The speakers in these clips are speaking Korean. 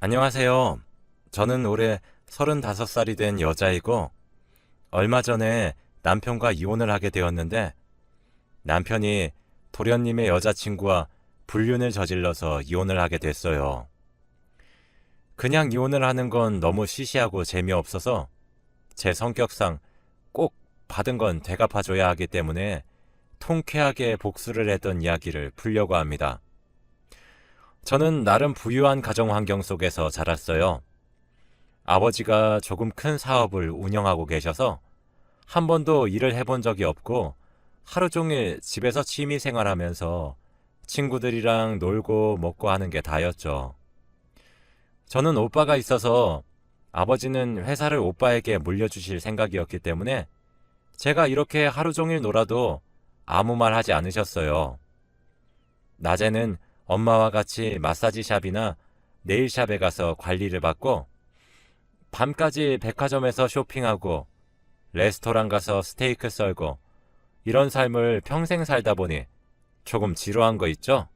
안녕하세요. 저는 올해 35살이 된 여자이고, 얼마 전에 남편과 이혼을 하게 되었는데, 남편이 도련님의 여자친구와 불륜을 저질러서 이혼을 하게 됐어요. 그냥 이혼을 하는 건 너무 시시하고 재미없어서 제 성격상 꼭 받은 건 되갚아줘야 하기 때문에 통쾌하게 복수를 했던 이야기를 풀려고 합니다. 저는 나름 부유한 가정 환경 속에서 자랐어요. 아버지가 조금 큰 사업을 운영하고 계셔서 한 번도 일을 해본 적이 없고 하루 종일 집에서 취미 생활하면서 친구들이랑 놀고 먹고 하는 게 다였죠. 저는 오빠가 있어서 아버지는 회사를 오빠에게 물려주실 생각이었기 때문에 제가 이렇게 하루 종일 놀아도 아무 말 하지 않으셨어요. 낮에는 엄마와 같이 마사지샵이나 네일샵에 가서 관리를 받고 밤까지 백화점에서 쇼핑하고 레스토랑 가서 스테이크 썰고 이런 삶을 평생 살다 보니 조금 지루한 거 있죠?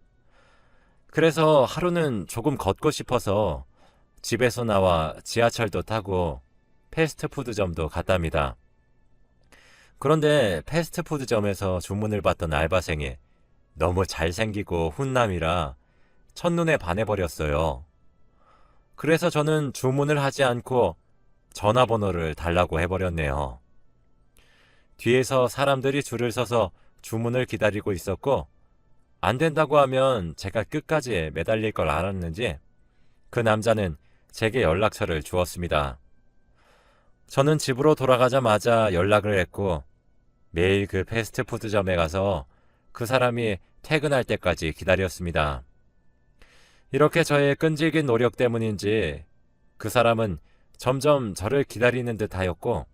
그래서 하루는 조금 걷고 싶어서 집에서 나와 지하철도 타고 패스트푸드점도 갔답니다. 그런데 패스트푸드점에서 주문을 받던 알바생이 너무 잘생기고 훈남이라 첫눈에 반해버렸어요. 그래서 저는 주문을 하지 않고 전화번호를 달라고 해버렸네요. 뒤에서 사람들이 줄을 서서 주문을 기다리고 있었고, 안 된다고 하면 제가 끝까지 매달릴 걸 알았는지 그 남자는 제게 연락처를 주었습니다. 저는 집으로 돌아가자마자 연락을 했고, 매일 그 패스트푸드점에 가서 그 사람이 퇴근할 때까지 기다렸습니다. 이렇게 저의 끈질긴 노력 때문인지 그 사람은 점점 저를 기다리는 듯 하였고,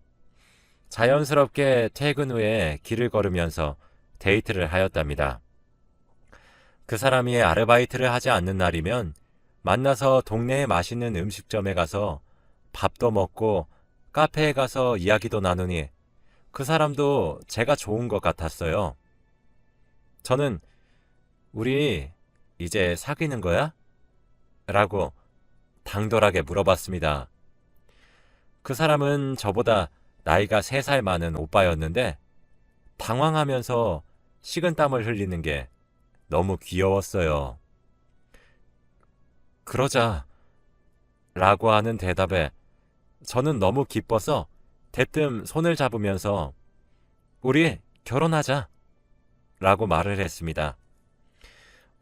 자연스럽게 퇴근 후에 길을 걸으면서 데이트를 하였답니다. 그 사람이 아르바이트를 하지 않는 날이면 만나서 동네에 맛있는 음식점에 가서 밥도 먹고 카페에 가서 이야기도 나누니 그 사람도 제가 좋은 것 같았어요. 저는 우리 이제 사귀는 거야? 라고 당돌하게 물어봤습니다. 그 사람은 저보다 나이가 3살 많은 오빠였는데 당황하면서 식은땀을 흘리는 게 너무 귀여웠어요. 그러자 라고 하는 대답에 저는 너무 기뻐서 대뜸 손을 잡으면서 우리 결혼하자 라고 말을 했습니다.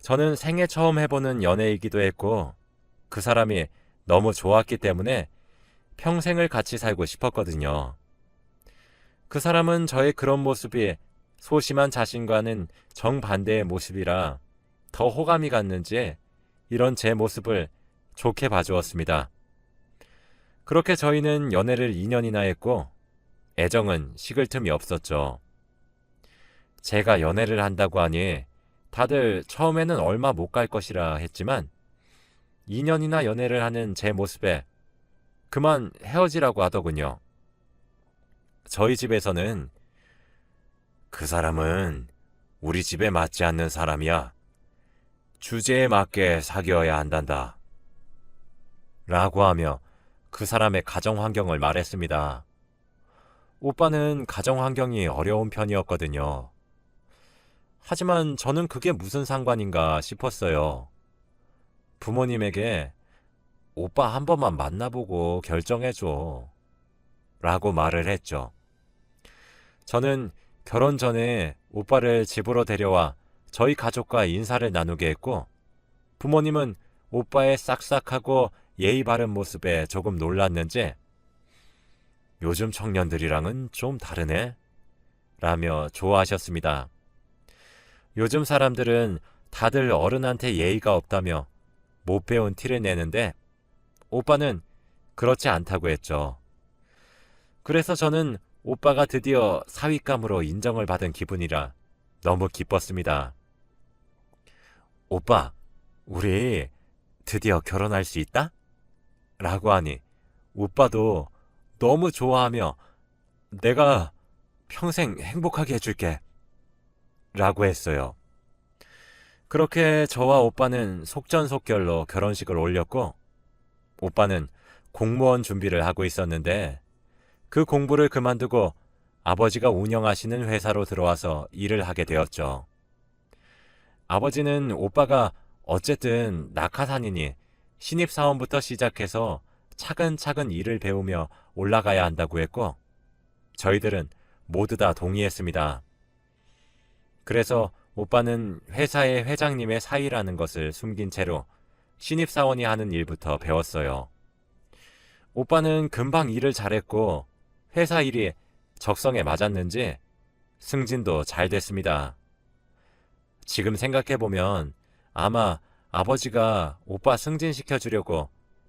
저는 생애 처음 해보는 연애이기도 했고 그 사람이 너무 좋았기 때문에 평생을 같이 살고 싶었거든요. 그 사람은 저의 그런 모습이 소심한 자신과는 정반대의 모습이라 더 호감이 갔는지 이런 제 모습을 좋게 봐주었습니다. 그렇게 저희는 연애를 2년이나 했고 애정은 식을 틈이 없었죠. 제가 연애를 한다고 하니 다들 처음에는 얼마 못 갈 것이라 했지만 2년이나 연애를 하는 제 모습에 그만 헤어지라고 하더군요. 저희 집에서는 그 사람은 우리 집에 맞지 않는 사람이야. 주제에 맞게 사귀어야 한단다. 라고 하며 그 사람의 가정 환경을 말했습니다. 오빠는 가정 환경이 어려운 편이었거든요. 하지만 저는 그게 무슨 상관인가 싶었어요. 부모님에게 오빠 한 번만 만나보고 결정해줘. 라고 말을 했죠. 저는 결혼 전에 오빠를 집으로 데려와 저희 가족과 인사를 나누게 했고 부모님은 오빠의 싹싹하고 예의 바른 모습에 조금 놀랐는지 요즘 청년들이랑은 좀 다르네? 라며 좋아하셨습니다. 요즘 사람들은 다들 어른한테 예의가 없다며 못 배운 티를 내는데 오빠는 그렇지 않다고 했죠. 그래서 저는 오빠가 드디어 사윗감으로 인정을 받은 기분이라 너무 기뻤습니다. 오빠, 우리 드디어 결혼할 수 있다? 라고 하니 오빠도 너무 좋아하며 내가 평생 행복하게 해줄게. 라고 했어요. 그렇게 저와 오빠는 속전속결로 결혼식을 올렸고 오빠는 공무원 준비를 하고 있었는데 그 공부를 그만두고 아버지가 운영하시는 회사로 들어와서 일을 하게 되었죠. 아버지는 오빠가 어쨌든 낙하산이니 신입사원부터 시작해서 차근차근 일을 배우며 올라가야 한다고 했고 저희들은 모두 다 동의했습니다. 그래서 오빠는 회사의 회장님의 사위라는 것을 숨긴 채로 신입사원이 하는 일부터 배웠어요. 오빠는 금방 일을 잘했고 회사 일이 적성에 맞았는지 승진도 잘 됐습니다. 지금 생각해보면 아마 아버지가 오빠 승진시켜주려고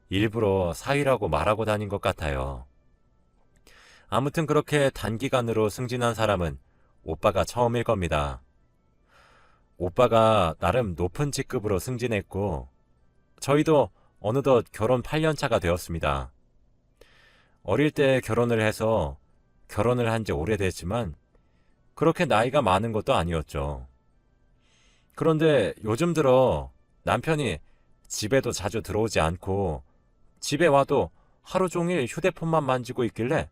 일부러 사위라고 말하고 다닌 것 같아요. 아무튼 그렇게 단기간으로 승진한 사람은 오빠가 처음일 겁니다. 오빠가 나름 높은 직급으로 승진했고 저희도 어느덧 결혼 8년차가 되었습니다. 어릴 때 결혼을 해서 결혼을 한 지 오래됐지만 그렇게 나이가 많은 것도 아니었죠. 그런데 요즘 들어 남편이 집에도 자주 들어오지 않고 집에 와도 하루 종일 휴대폰만 만지고 있길래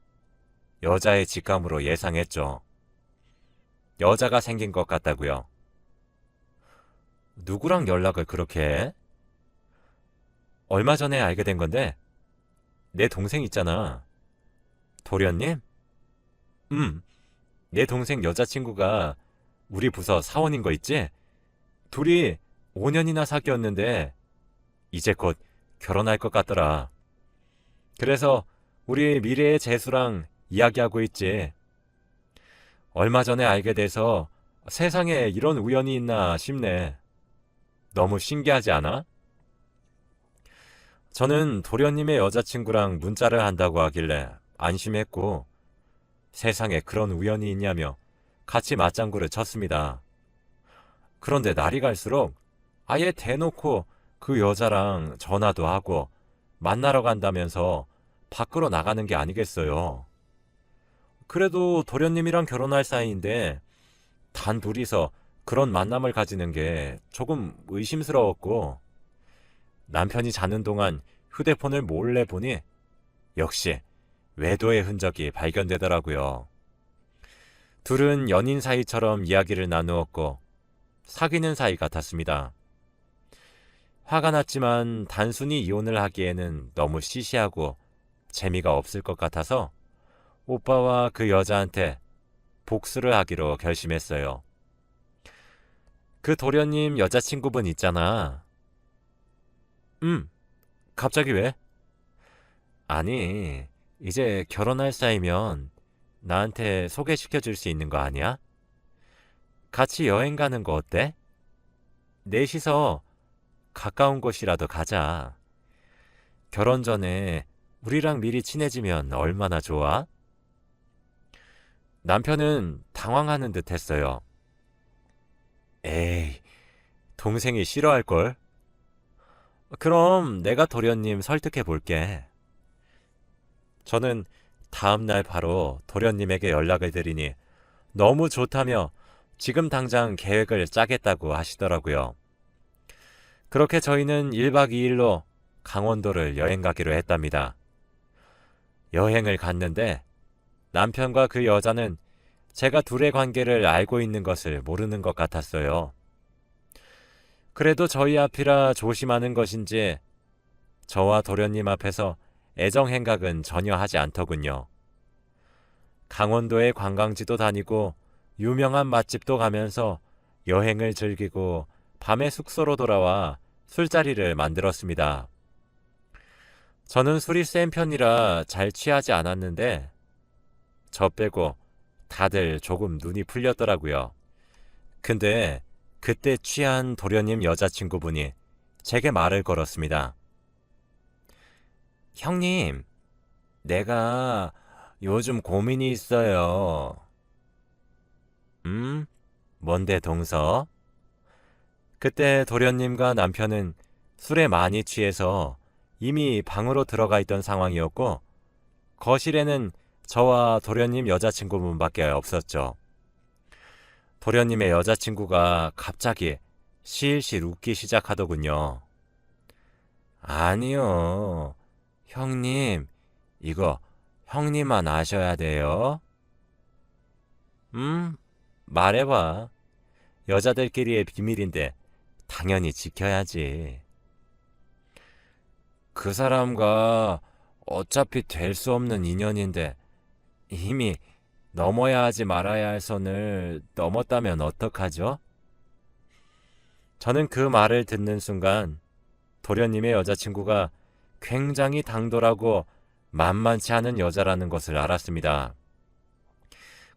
여자의 직감으로 예상했죠. 여자가 생긴 것 같다고요. 누구랑 연락을 그렇게 해? 얼마 전에 알게 된 건데 내 동생 있잖아. 도련님? 내 동생 여자친구가 우리 부서 사원인 거 있지? 둘이 5년이나 사귀었는데 이제 곧 결혼할 것 같더라. 그래서 우리 미래의 재수랑 이야기하고 있지. 얼마 전에 알게 돼서 세상에 이런 우연이 있나 싶네. 너무 신기하지 않아? 저는 도련님의 여자친구랑 문자를 한다고 하길래 안심했고 세상에 그런 우연이 있냐며 같이 맞장구를 쳤습니다. 그런데 날이 갈수록 아예 대놓고 그 여자랑 전화도 하고 만나러 간다면서 밖으로 나가는 게 아니겠어요. 그래도 도련님이랑 결혼할 사이인데 단 둘이서 그런 만남을 가지는 게 조금 의심스러웠고 남편이 자는 동안 휴대폰을 몰래 보니 역시 외도의 흔적이 발견되더라고요. 둘은 연인 사이처럼 이야기를 나누었고 사귀는 사이 같았습니다. 화가 났지만 단순히 이혼을 하기에는 너무 시시하고 재미가 없을 것 같아서 오빠와 그 여자한테 복수를 하기로 결심했어요. 그 도련님 여자친구분 있잖아. 갑자기 왜? 아니, 이제 결혼할 사이면 나한테 소개시켜 줄 수 있는 거 아니야? 같이 여행 가는 거 어때? 넷이서 가까운 곳이라도 가자. 결혼 전에 우리랑 미리 친해지면 얼마나 좋아? 남편은 당황하는 듯 했어요. 에이, 동생이 싫어할걸? 그럼 내가 도련님 설득해 볼게. 저는 다음날 바로 도련님에게 연락을 드리니 너무 좋다며 지금 당장 계획을 짜겠다고 하시더라고요. 그렇게 저희는 1박 2일로 강원도를 여행 가기로 했답니다. 여행을 갔는데 남편과 그 여자는 제가 둘의 관계를 알고 있는 것을 모르는 것 같았어요. 그래도 저희 앞이라 조심하는 것인지 저와 도련님 앞에서 애정 행각은 전혀 하지 않더군요. 강원도의 관광지도 다니고 유명한 맛집도 가면서 여행을 즐기고 밤에 숙소로 돌아와 술자리를 만들었습니다. 저는 술이 센 편이라 잘 취하지 않았는데 저 빼고 다들 조금 눈이 풀렸더라고요. 근데 그때 취한 도련님 여자친구분이 제게 말을 걸었습니다. 형님, 내가 요즘 고민이 있어요. 뭔데 동서? 그때 도련님과 남편은 술에 많이 취해서 이미 방으로 들어가 있던 상황이었고 거실에는 저와 도련님 여자친구분밖에 없었죠. 도련님의 여자친구가 갑자기 실실 웃기 시작하더군요. 아니요. 형님, 이거 형님만 아셔야 돼요. 말해봐. 여자들끼리의 비밀인데 당연히 지켜야지. 그 사람과 어차피 될 수 없는 인연인데 이미 넘어야 하지 말아야 할 선을 넘었다면 어떡하죠? 저는 그 말을 듣는 순간 도련님의 여자친구가 굉장히 당돌하고 만만치 않은 여자라는 것을 알았습니다.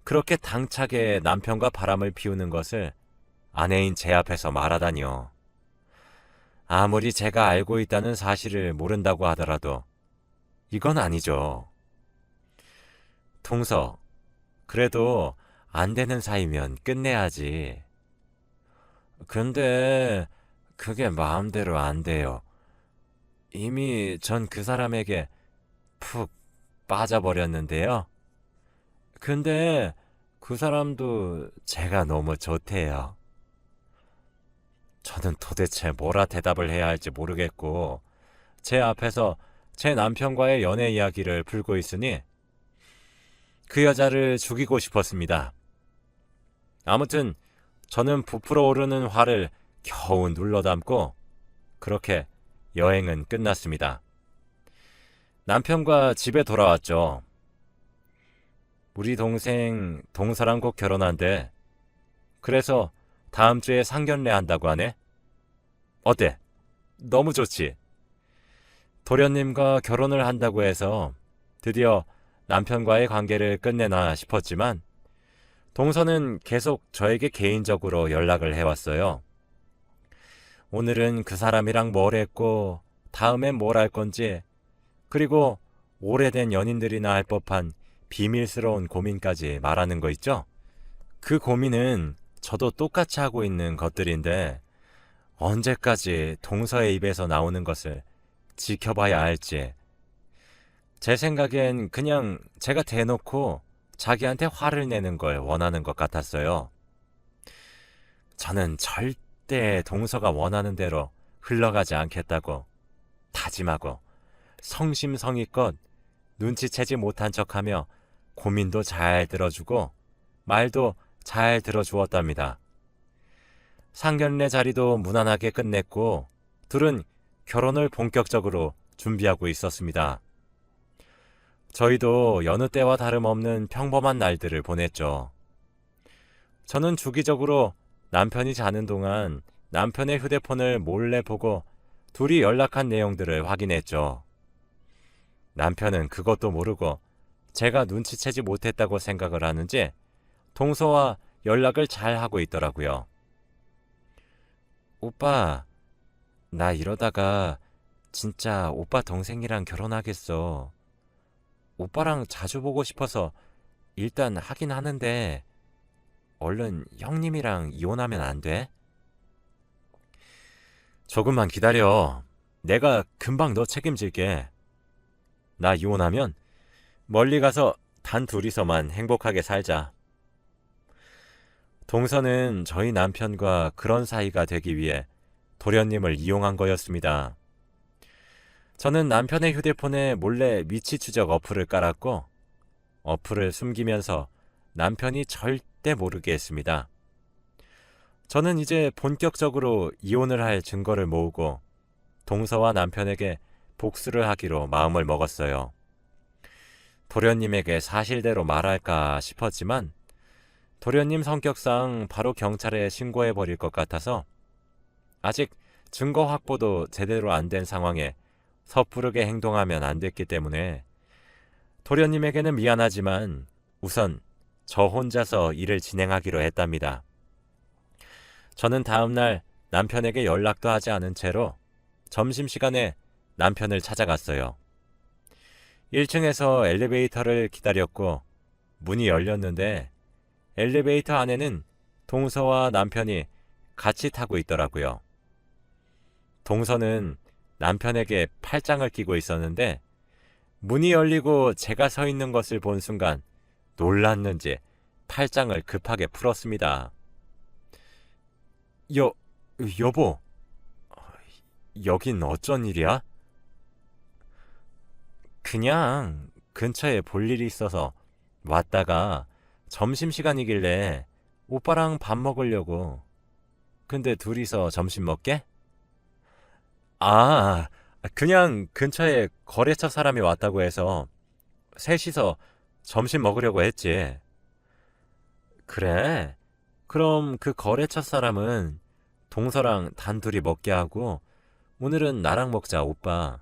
그렇게 당차게 남편과 바람을 피우는 것을 아내인 제 앞에서 말하다니요. 아무리 제가 알고 있다는 사실을 모른다고 하더라도 이건 아니죠. 동서, 그래도 안 되는 사이면 끝내야지. 근데 그게 마음대로 안 돼요. 이미 전 그 사람에게 푹 빠져버렸는데요. 근데 그 사람도 제가 너무 좋대요. 저는 도대체 뭐라 대답을 해야 할지 모르겠고 제 앞에서 제 남편과의 연애 이야기를 풀고 있으니 그 여자를 죽이고 싶었습니다. 아무튼 저는 부풀어 오르는 화를 겨우 눌러 담고 그렇게 여행은 끝났습니다. 남편과 집에 돌아왔죠. 우리 동생 동서랑 곧 결혼한대. 그래서 다음 주에 상견례 한다고 하네. 어때? 너무 좋지? 도련님과 결혼을 한다고 해서 드디어 남편과의 관계를 끝내나 싶었지만 동서는 계속 저에게 개인적으로 연락을 해왔어요. 오늘은 그 사람이랑 뭘 했고 다음엔 뭘 할 건지 그리고 오래된 연인들이나 할 법한 비밀스러운 고민까지 말하는 거 있죠? 그 고민은 저도 똑같이 하고 있는 것들인데 언제까지 동서의 입에서 나오는 것을 지켜봐야 할지 제 생각엔 그냥 제가 대놓고 자기한테 화를 내는 걸 원하는 것 같았어요. 저는 절대 동서가 원하는 대로 흘러가지 않겠다고 다짐하고 성심성의껏 눈치채지 못한 척하며 고민도 잘 들어주고 말도 잘 들어주었답니다. 상견례 자리도 무난하게 끝냈고 둘은 결혼을 본격적으로 준비하고 있었습니다. 저희도 여느 때와 다름없는 평범한 날들을 보냈죠. 저는 주기적으로 남편이 자는 동안 남편의 휴대폰을 몰래 보고 둘이 연락한 내용들을 확인했죠. 남편은 그것도 모르고 제가 눈치채지 못했다고 생각을 하는지 동서와 연락을 잘 하고 있더라고요. 오빠, 나 이러다가 진짜 오빠 동생이랑 결혼하겠어. 오빠랑 자주 보고 싶어서 일단 하긴 하는데 얼른 형님이랑 이혼하면 안 돼? 조금만 기다려. 내가 금방 너 책임질게. 나 이혼하면 멀리 가서 단 둘이서만 행복하게 살자. 동서는 저희 남편과 그런 사이가 되기 위해 도련님을 이용한 거였습니다. 저는 남편의 휴대폰에 몰래 위치 추적 어플을 깔았고 어플을 숨기면서 남편이 절대 모르게 했습니다. 저는 이제 본격적으로 이혼을 할 증거를 모으고 동서와 남편에게 복수를 하기로 마음을 먹었어요. 도련님에게 사실대로 말할까 싶었지만 도련님 성격상 바로 경찰에 신고해버릴 것 같아서 아직 증거 확보도 제대로 안 된 상황에 섣부르게 행동하면 안 됐기 때문에 도련님에게는 미안하지만 우선 저 혼자서 일을 진행하기로 했답니다. 저는 다음날 남편에게 연락도 하지 않은 채로 점심시간에 남편을 찾아갔어요. 1층에서 엘리베이터를 기다렸고 문이 열렸는데 엘리베이터 안에는 동서와 남편이 같이 타고 있더라고요. 동서는 남편에게 팔짱을 끼고 있었는데 문이 열리고 제가 서 있는 것을 본 순간 놀랐는지 팔짱을 급하게 풀었습니다. 여보, 여긴 어쩐 일이야? 그냥 근처에 볼 일이 있어서 왔다가 점심시간이길래 오빠랑 밥 먹으려고. 근데 둘이서 점심 먹게? 아, 그냥 근처에 거래처 사람이 왔다고 해서 셋이서 점심 먹으려고 했지. 그래? 그럼 그 거래처 사람은 동서랑 단둘이 먹게 하고 오늘은 나랑 먹자, 오빠.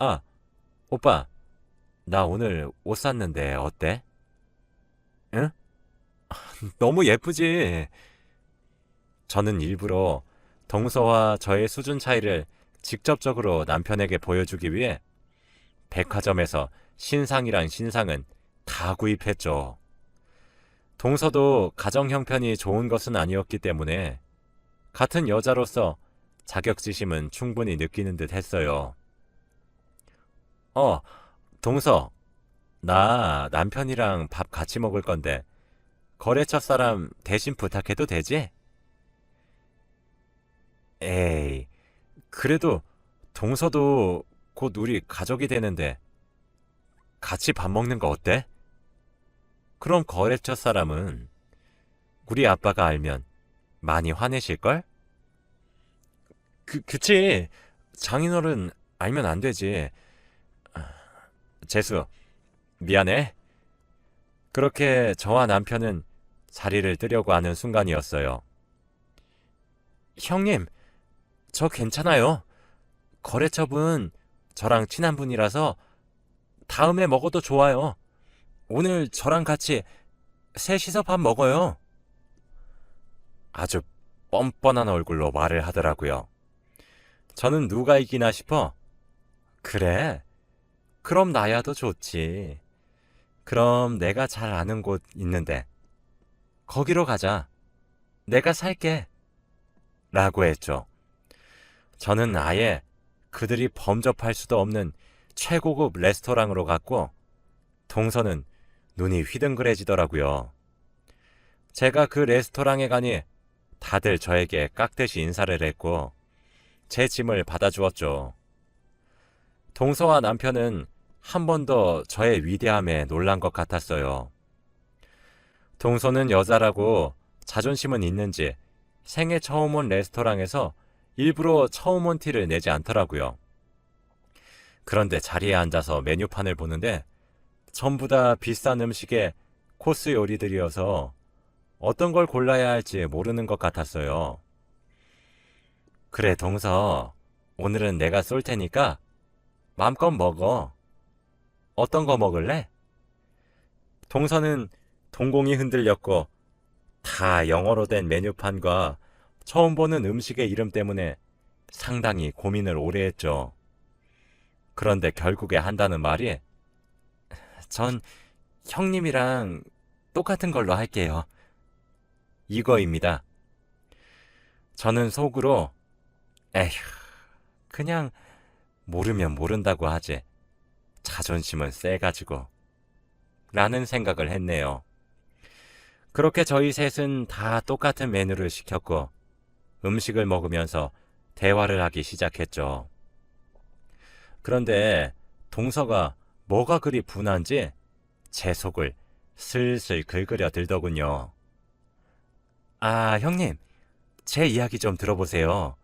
아, 오빠, 나 오늘 옷 샀는데 어때? 응? 너무 예쁘지? 저는 일부러 동서와 저의 수준 차이를 직접적으로 남편에게 보여주기 위해 백화점에서 신상이란 신상은 다 구입했죠. 동서도 가정 형편이 좋은 것은 아니었기 때문에 같은 여자로서 자격지심은 충분히 느끼는 듯 했어요. 어, 동서, 나 남편이랑 밥 같이 먹을 건데 거래처 사람 대신 부탁해도 되지? 에이, 그래도 동서도 곧 우리 가족이 되는데 같이 밥 먹는 거 어때? 그럼 거래처 사람은 우리 아빠가 알면 많이 화내실걸? 그치. 장인어른 알면 안 되지. 재수, 미안해. 그렇게 저와 남편은 자리를 뜨려고 하는 순간이었어요. 형님, 저 괜찮아요. 거래처분 저랑 친한 분이라서 다음에 먹어도 좋아요. 오늘 저랑 같이 셋이서 밥 먹어요. 아주 뻔뻔한 얼굴로 말을 하더라고요. 저는 누가 이기나 싶어. 그래? 그럼 나야 더 좋지. 그럼 내가 잘 아는 곳 있는데 거기로 가자. 내가 살게. 라고 했죠. 저는 아예 그들이 범접할 수도 없는 최고급 레스토랑으로 갔고 동서는 눈이 휘둥그레지더라고요. 제가 그 레스토랑에 가니 다들 저에게 깍듯이 인사를 했고 제 짐을 받아주었죠. 동서와 남편은 한 번 더 저의 위대함에 놀란 것 같았어요. 동서는 여자라고 자존심은 있는지 생애 처음 온 레스토랑에서 일부러 처음 온 티를 내지 않더라고요. 그런데 자리에 앉아서 메뉴판을 보는데 전부 다 비싼 음식의 코스 요리들이어서 어떤 걸 골라야 할지 모르는 것 같았어요. 그래, 동서. 오늘은 내가 쏠 테니까 맘껏 먹어. 어떤 거 먹을래? 동서는 동공이 흔들렸고 다 영어로 된 메뉴판과 처음 보는 음식의 이름 때문에 상당히 고민을 오래 했죠. 그런데 결국에 한다는 말이 전 형님이랑 똑같은 걸로 할게요. 이거입니다. 저는 속으로 에휴, 그냥 모르면 모른다고 하지. 자존심은 세가지고. 라는 생각을 했네요. 그렇게 저희 셋은 다 똑같은 메뉴를 시켰고 음식을 먹으면서 대화를 하기 시작했죠. 그런데 동서가 뭐가 그리 분한지 제 속을 슬슬 긁으려 들더군요. 아, 형님, 제 이야기 좀 들어보세요.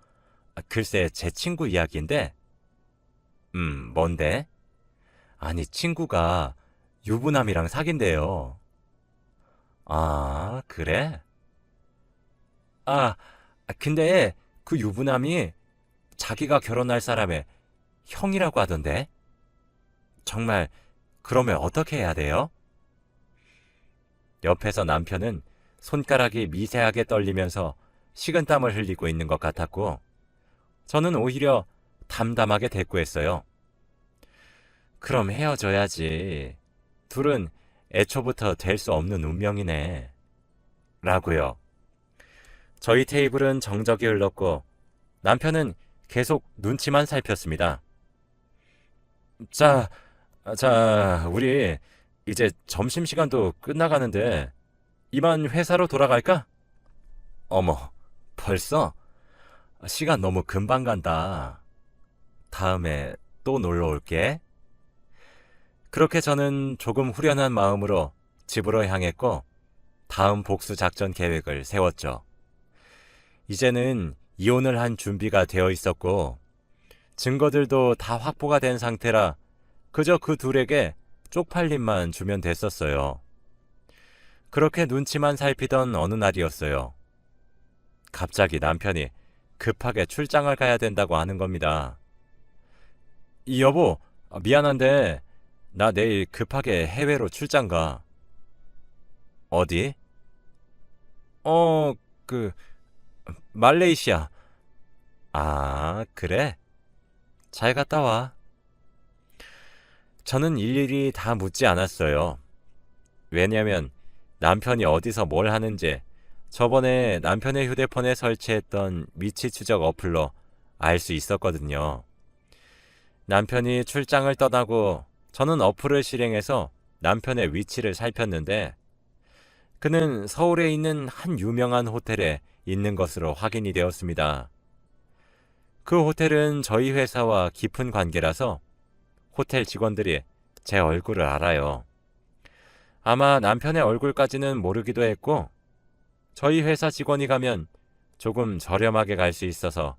글쎄, 제 친구 이야기인데, 뭔데? 아니, 친구가 유부남이랑 사귄대요. 아, 그래? 아, 근데 그 유부남이 자기가 결혼할 사람의 형이라고 하던데? 정말, 그러면 어떻게 해야 돼요? 옆에서 남편은 손가락이 미세하게 떨리면서 식은땀을 흘리고 있는 것 같았고, 저는 오히려 담담하게 대꾸했어요. 그럼 헤어져야지. 둘은 애초부터 될 수 없는 운명이네. 라고요. 저희 테이블은 정적이 흘렀고 남편은 계속 눈치만 살폈습니다. 자, 우리 이제 점심시간도 끝나가는데 이만 회사로 돌아갈까? 어머, 벌써? 시간 너무 금방 간다. 다음에 또 놀러 올게. 그렇게 저는 조금 후련한 마음으로 집으로 향했고 다음 복수 작전 계획을 세웠죠. 이제는 이혼을 한 준비가 되어 있었고 증거들도 다 확보가 된 상태라 그저 그 둘에게 쪽팔림만 주면 됐었어요. 그렇게 눈치만 살피던 어느 날이었어요. 갑자기 남편이 급하게 출장을 가야 된다고 하는 겁니다. 여보, 미안한데 나 내일 급하게 해외로 출장 가. 어디? 어, 그 말레이시아. 아, 그래? 잘 갔다 와. 저는 일일이 다 묻지 않았어요. 왜냐면 남편이 어디서 뭘 하는지 저번에 남편의 휴대폰에 설치했던 위치 추적 어플로 알 수 있었거든요. 남편이 출장을 떠나고 저는 어플을 실행해서 남편의 위치를 살폈는데 그는 서울에 있는 한 유명한 호텔에 있는 것으로 확인이 되었습니다. 그 호텔은 저희 회사와 깊은 관계라서 호텔 직원들이 제 얼굴을 알아요. 아마 남편의 얼굴까지는 모르기도 했고 저희 회사 직원이 가면 조금 저렴하게 갈 수 있어서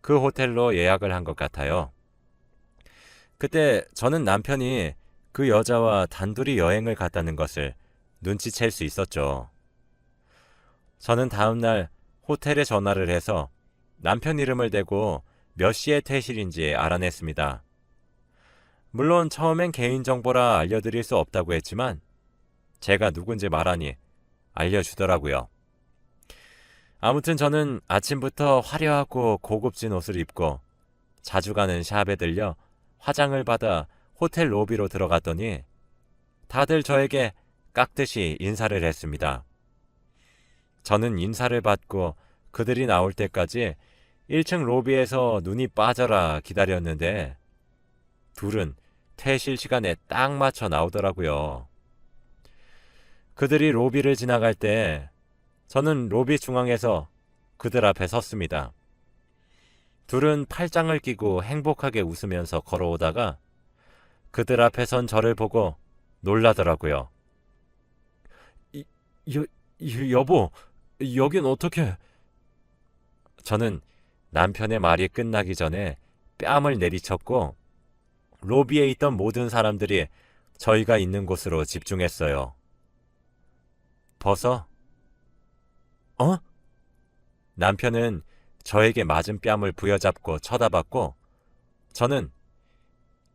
그 호텔로 예약을 한 것 같아요. 그때 저는 남편이 그 여자와 단둘이 여행을 갔다는 것을 눈치챌 수 있었죠. 저는 다음날 호텔에 전화를 해서 남편 이름을 대고 몇 시에 퇴실인지 알아냈습니다. 물론 처음엔 개인정보라 알려드릴 수 없다고 했지만 제가 누군지 말하니 알려주더라고요. 아무튼 저는 아침부터 화려하고 고급진 옷을 입고 자주 가는 샵에 들려 화장을 받아 호텔 로비로 들어갔더니 다들 저에게 깍듯이 인사를 했습니다. 저는 인사를 받고 그들이 나올 때까지 1층 로비에서 눈이 빠져라 기다렸는데 둘은 퇴실 시간에 딱 맞춰 나오더라고요. 그들이 로비를 지나갈 때 저는 로비 중앙에서 그들 앞에 섰습니다. 둘은 팔짱을 끼고 행복하게 웃으면서 걸어오다가 그들 앞에 선 저를 보고 놀라더라고요. 여보, 여긴 어떻게... 저는 남편의 말이 끝나기 전에 뺨을 내리쳤고 로비에 있던 모든 사람들이 저희가 있는 곳으로 집중했어요. 벗어? 어? 남편은 저에게 맞은 뺨을 부여잡고 쳐다봤고 저는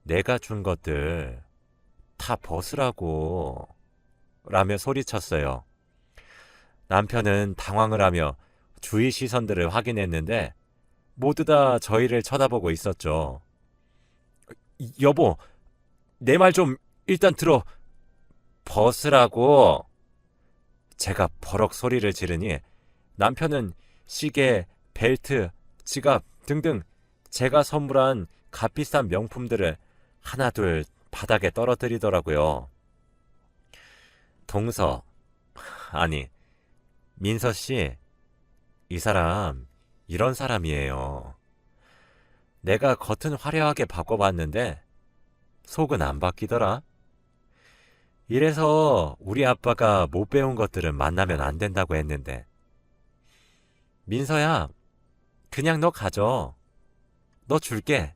내가 준 것들 다 벗으라고 라며 소리쳤어요. 남편은 당황을 하며 주위 시선들을 확인했는데 모두 다 저희를 쳐다보고 있었죠. 여보, 내 말 좀 일단 들어. 벗으라고. 제가 버럭 소리를 지르니 남편은 시계, 벨트, 지갑 등등 제가 선물한 값비싼 명품들을 하나둘 바닥에 떨어뜨리더라고요. 동서, 아니, 민서 씨, 이 사람 이런 사람이에요. 내가 겉은 화려하게 바꿔봤는데 속은 안 바뀌더라. 이래서 우리 아빠가 못 배운 것들은 만나면 안 된다고 했는데. 민서야, 그냥 너 가져. 너 줄게.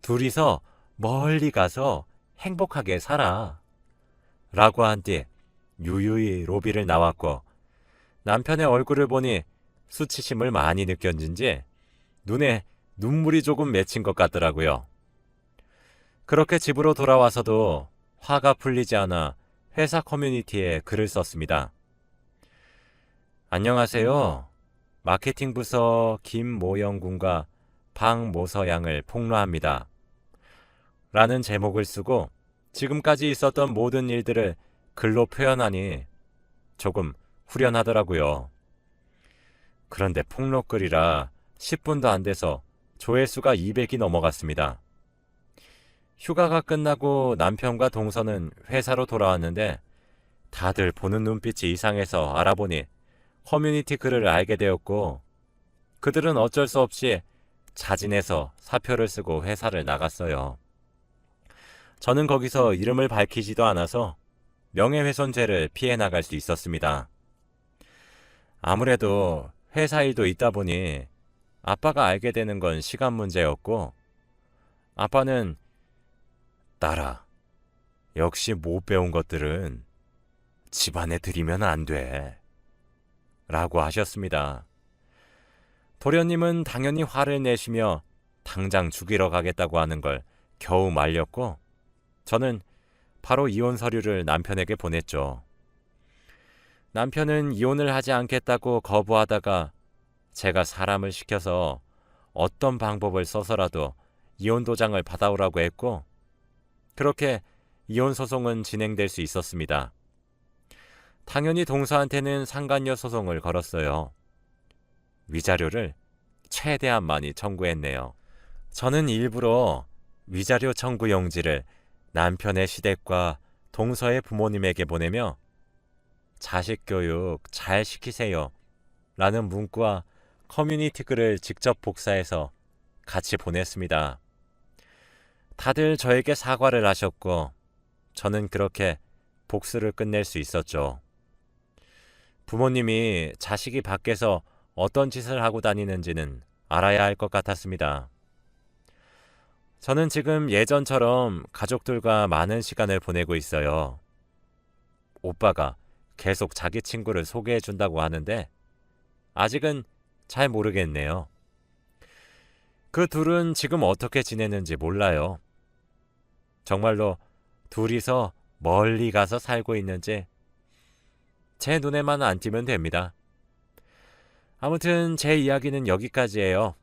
둘이서 멀리 가서 행복하게 살아. 라고 한 뒤 유유히 로비를 나왔고 남편의 얼굴을 보니 수치심을 많이 느꼈는지 눈에 눈물이 조금 맺힌 것 같더라고요. 그렇게 집으로 돌아와서도 화가 풀리지 않아 회사 커뮤니티에 글을 썼습니다. 안녕하세요. 마케팅 부서 김모영 군과 박모서 양을 폭로합니다. 라는 제목을 쓰고 지금까지 있었던 모든 일들을 글로 표현하니 조금 후련하더라고요. 그런데 폭로글이라 10분도 안 돼서 조회수가 200이 넘어갔습니다. 휴가가 끝나고 남편과 동서는 회사로 돌아왔는데 다들 보는 눈빛이 이상해서 알아보니 커뮤니티 글을 알게 되었고 그들은 어쩔 수 없이 자진해서 사표를 쓰고 회사를 나갔어요. 저는 거기서 이름을 밝히지도 않아서 명예훼손죄를 피해 나갈 수 있었습니다. 아무래도 회사 일도 있다 보니 아빠가 알게 되는 건 시간 문제였고, 아빠는 딸아, 역시 못 배운 것들은 집안에 들이면 안 돼. 라고 하셨습니다. 도련님은 당연히 화를 내시며 당장 죽이러 가겠다고 하는 걸 겨우 말렸고, 저는 바로 이혼 서류를 남편에게 보냈죠. 남편은 이혼을 하지 않겠다고 거부하다가 제가 사람을 시켜서 어떤 방법을 써서라도 이혼 도장을 받아오라고 했고, 그렇게 이혼 소송은 진행될 수 있었습니다. 당연히 동서한테는 상간녀 소송을 걸었어요. 위자료를 최대한 많이 청구했네요. 저는 일부러 위자료 청구 용지를 남편의 시댁과 동서의 부모님에게 보내며 자식 교육 잘 시키세요 라는 문구와 커뮤니티 글을 직접 복사해서 같이 보냈습니다. 다들 저에게 사과를 하셨고 저는 그렇게 복수를 끝낼 수 있었죠. 부모님이 자식이 밖에서 어떤 짓을 하고 다니는지는 알아야 할 것 같았습니다. 저는 지금 예전처럼 가족들과 많은 시간을 보내고 있어요. 오빠가 계속 자기 친구를 소개해 준다고 하는데 아직은 잘 모르겠네요. 그 둘은 지금 어떻게 지내는지 몰라요. 정말로 둘이서 멀리 가서 살고 있는지 제 눈에만 안 띄면 됩니다. 아무튼 제 이야기는 여기까지예요.